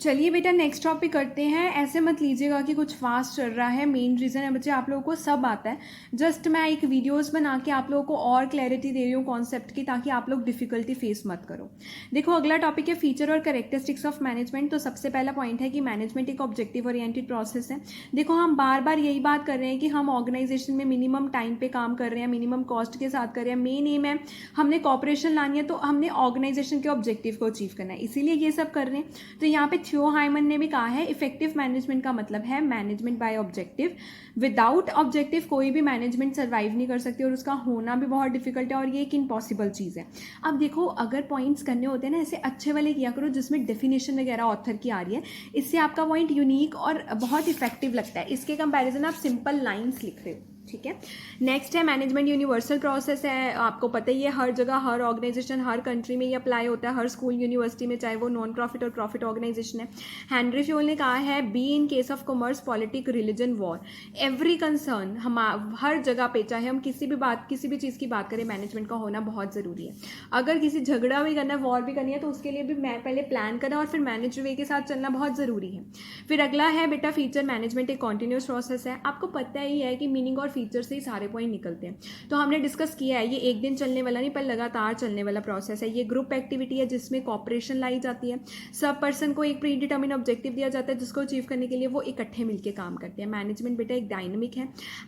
चलिए बेटा next topic करते हैं। ऐसे मत लीजिएगा कि कुछ फास्ट चल रहा है। मेन रीज़न है बच्चे आप लोगों को सब आता है, जस्ट मैं एक वीडियोस बना के आप लोगों को और क्लैरिटी दे रही हूँ कॉन्सेप्ट की, ताकि आप लोग डिफिकल्टी फेस मत करो। देखो अगला टॉपिक है फीचर और कैरेक्टरिस्टिक्स ऑफ मैनेजमेंट। तो सबसे पहला पॉइंट है कि मैनेजमेंट एक ऑब्जेक्टिव ओरिएंटेड प्रोसेस है। देखो हम बार बार यही बात कर रहे हैं कि हम ऑर्गेनाइजेशन में मिनिमम टाइम पे काम कर रहे हैं, मिनिमम कॉस्ट के साथ कर रहे हैं। मेन एम है हमने कॉपरेशन लानी है, तो हमने ऑर्गेनाइजेशन के ऑब्जेक्टिव को अचीव करना है, इसीलिए ये सब कर रहे हैं। तो यहाँ पे थियो हाइमन ने भी कहा है इफेक्टिव मैनेजमेंट का मतलब है management by objective. Without objective कोई भी मैनेजमेंट सर्वाइव नहीं कर सकती और उसका होना भी बहुत डिफिकल्ट है और ये एक इम्पॉसिबल चीज़ है। अब देखो अगर पॉइंट्स करने होते हैं ना, ऐसे अच्छे वाले किया करो जिसमें डेफिनेशन वगैरह ऑथर की आ रही है, इससे आपका पॉइंट यूनिक और बहुत इफेक्टिव लगता है। इसके कंपैरिजन आप सिंपल लाइन्स लिख रहे हो, ठीक है। नेक्स्ट है मैनेजमेंट यूनिवर्सल प्रोसेस है। आपको पता ही है हर जगह, हर ऑर्गेनाइजेशन, हर कंट्री में ये अप्लाई होता है, हर स्कूल यूनिवर्सिटी में, चाहे वो नॉन प्रॉफिट और प्रॉफिट ऑर्गेनाइजेशन है। हेनरी फ्यूल ने कहा है be in case of commerce, politic, religion, war, every concern. हम हर जगह पे चाहे हम किसी भी चीज़ की बात करें, मैनेजमेंट का होना बहुत ज़रूरी है। अगर किसी झगड़ा भी करना है, वॉर भी करनी है, तो उसके लिए भी मैं पहले प्लान करना और फिर मैनेज वे के साथ चलना बहुत ज़रूरी है। फिर अगला है बेटा फीचर मैनेजमेंट एक कॉन्टिन्यूस प्रोसेस है। आपको पता ही है कि मीनिंग और फीचर से ही सारे पॉइंट निकलते हैं। तो हमने डिस्कस किया है ये एक दिन चलने वाला नहीं पर लगातार चलने वाला प्रोसेस है। ये ग्रुप एक्टिविटी है जिसमें कॉपरेशन लाई जाती है। सब पर्सन को एक प्री डिटर्मिन ऑब्जेक्टिव दिया जाता है जिसको अचीव करने के लिए वो इकट्ठे मिलकर काम करते हैं। मैनेजमेंट बेटा एक डायनेमिक है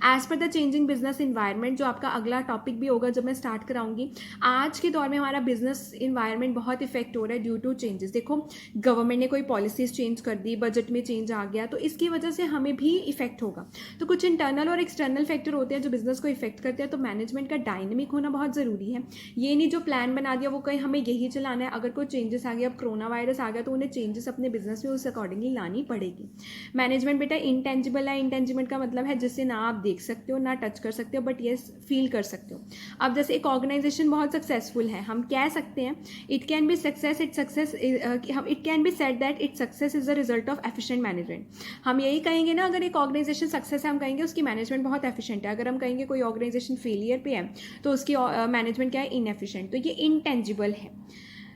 as per the changing business environment, जो आपका अगला टॉपिक भी होगा जब मैं स्टार्ट कराऊंगी। आज के दौर में हमारा बिजनेस इन्वायरमेंट बहुत इफेक्ट हो रहा है ड्यू टू चेंजेस। देखो गवर्नमेंट ने कोई पॉलिसीज चेंज कर दी, बजट में चेंज आ गया, तो इसकी वजह से हमें भी इफेक्ट होगा। तो कुछ इंटरनल और एक्सटर्नल फैक्टर होते हैं जो बिजनेस को इफेक्ट करते हैं। तो मैनेजमेंट का डायनेमिक होना बहुत ज़रूरी है। ये नहीं जो प्लान बना दिया वो कहीं हमें यही चलाना है। अगर कोई चेंजेस आ गया, अब कोरोना वायरस आ गया, तो उन्हें चेंजेस अपने बिजनेस में उस अकॉर्डिंगली लानी पड़ेगी। मैनेजमेंट बेटा इंटेंजिबल है। इंटेंजिबल का मतलब है जिससे ना आप देख सकते हो ना टच कर सकते हो, बट ये फील कर सकते हो। अब जैसे एक ऑर्गेनाइजेशन बहुत सक्सेसफुल है, हम कह सकते हैं it can be success, it can be said that it success is the result of efficient management. हम यही कहेंगे ना, अगर एक ऑर्गेनाइजेशन सक्सेस है हम कहेंगे उसकी मैनेजमेंट बहुत एफिशिएंट है। अगर हम कहेंगे कोई ऑर्गेनाइजेशन फेलियर पे है तो उसकी मैनेजमेंट क्या है, इनएफिशिएंट। तो ये इंटेंजिबल है।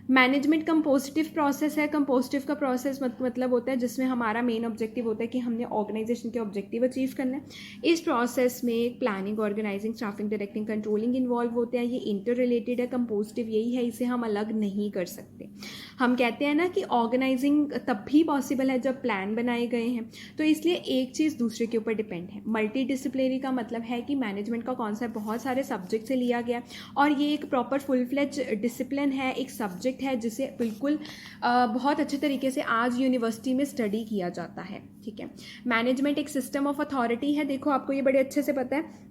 मैनेजमेंट कंपोजिटिव प्रोसेस है। कंपोजिटिव का प्रोसेस मतलब होता है जिसमें हमारा मेन ऑब्जेक्टिव होता है कि हमने ऑर्गेनाइजेशन के ऑब्जेक्टिव अचीव करना है। इस प्रोसेस में planning, organising, staffing, directing, controlling involve होते हैं। ये इंटर रिलेटेड है। कंपोजिटिव यही है, इसे हम अलग नहीं कर सकते। हम कहते हैं ना कि ऑर्गेनाइजिंग तब भी पॉसिबल है जब प्लान बनाए गए हैं, तो इसलिए एक चीज़ दूसरे के ऊपर डिपेंड है। मल्टी डिसिप्लिनरी का मतलब है कि मैनेजमेंट का कॉन्सेप्ट बहुत सारे सब्जेक्ट से लिया गया और ये एक प्रॉपर फुल फ्लेज डिसिप्लिन है, एक सब्जेक्ट है जिसे बिल्कुल बहुत अच्छे तरीके से आज यूनिवर्सिटी में स्टडी किया जाता है, ठीक है। मैनेजमेंट एक सिस्टम ऑफ अथॉरिटी है। देखो आपको ये बड़े अच्छे से पता है,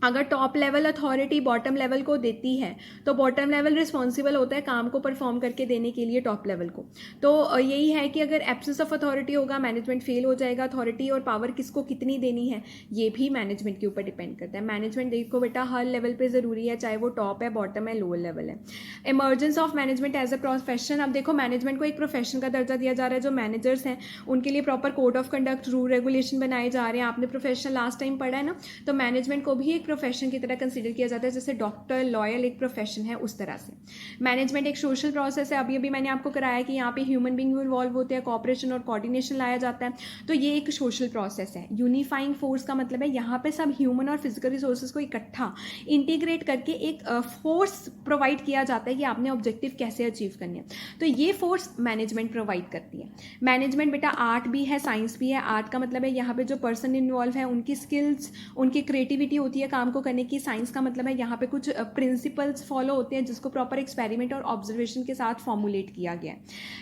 अगर top level authority bottom level को देती है तो बॉटम लेवल रिस्पॉन्सिबल होता है काम को परफॉर्म करके देने के लिए टॉप लेवल को। तो यही है कि अगर एब्सेंस ऑफ अथॉरिटी होगा मैनेजमेंट फेल हो जाएगा। अथॉरिटी और पावर किसको कितनी देनी है ये भी मैनेजमेंट के ऊपर डिपेंड करता है। मैनेजमेंट देखो बेटा हर लेवल पे ज़रूरी है, चाहे वो टॉप है, बॉटम है, लोअर लेवल है। Emergence of management as a profession. अब देखो मैनेजमेंट को एक प्रोफेशन का दर्जा दिया जा रहा है। जो मैनेजर्स हैं उनके लिए proper code of conduct, rule, regulation बनाए जा रहे हैं। आपने प्रोफेशन लास्ट टाइम पढ़ा है ना, तो मैनेजमेंट को भी एक प्रोफेशन की तरह कंसीडर किया जाता है, जैसे डॉक्टर, लॉयर एक प्रोफेशन है उस तरह से। मैनेजमेंट एक सोशल प्रोसेस है। अभी मैंने आपको कराया कि यहाँ पे ह्यूमन बींग इन्वॉल्व होते हैं, कोऑपरेशन और कोऑर्डिनेशन लाया जाता है, तो ये एक सोशल प्रोसेस है। यूनिफाइंग फोर्स का मतलब है यहाँ पे सब ह्यूमन और फिजिकल रिसोर्सेज को इकट्ठा इंटीग्रेट करके एक फोर्स प्रोवाइड किया जाता है कि आपने ऑब्जेक्टिव कैसे अचीव करने हैं, तो ये फोर्स मैनेजमेंट प्रोवाइड करती है। मैनेजमेंट बेटा आर्ट भी है, साइंस भी है। आर्ट का मतलब है यहाँ पे जो पर्सन इन्वॉल्व है उनकी स्किल्स, उनकी क्रिएटिविटी होती है काम को करने की। साइंस का मतलब है यहाँ पे कुछ प्रिंसिपल्स फॉलो होते हैं जिसको प्रॉपर एक्सपेरिमेंट और ऑब्जर्वेशन के साथ फॉर्मुलेट किया गया है।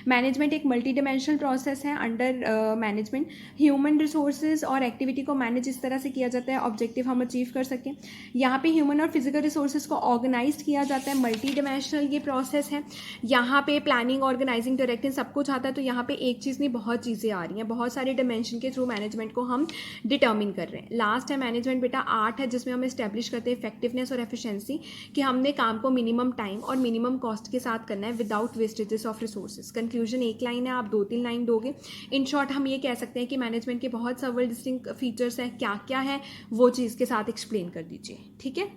मैनेजमेंट एक मल्टी डिमेंशनल प्रोसेस है। अंडर मैनेजमेंट ह्यूमन रिसोर्सेज और एक्टिविटी को मैनेज इस तरह से किया जाता है ऑब्जेक्टिव हम अचीव कर सकें। यहाँ पे ह्यूमन और फिजिकल रिसोर्सेज को ऑर्गेनाइज किया जाता है। मल्टी डिमेंशनल ये प्रोसेस है। यहाँ पे प्लानिंग, ऑर्गेनाइजिंग, डायरेक्टिंग सब कुछ आता है। तो यहाँ पे एक चीज़ नहीं बहुत चीज़ें आ रही हैं, बहुत सारे डिमेंशन के थ्रू मैनेजमेंट को हम डिटर्मिन कर रहे हैं। लास्ट है मैनेजमेंट बेटा आर्ट है, जिसमें हम इस्टेब्लिश करते हैं इफेक्टिवनेस और एफिशिएंसी, कि हमने काम को मिनिमम टाइम और मिनिमम कॉस्ट के साथ करना है without vestiges of resources. Conclusion एक लाइन है, आप 2-3 लाइन दोगे। इन शॉर्ट हम ये कह सकते हैं कि मैनेजमेंट के बहुत सेवरल डिस्टिंक्ट फीचर्स हैं। क्या क्या है वो चीज़ के साथ एक्सप्लेन कर दीजिए, ठीक है।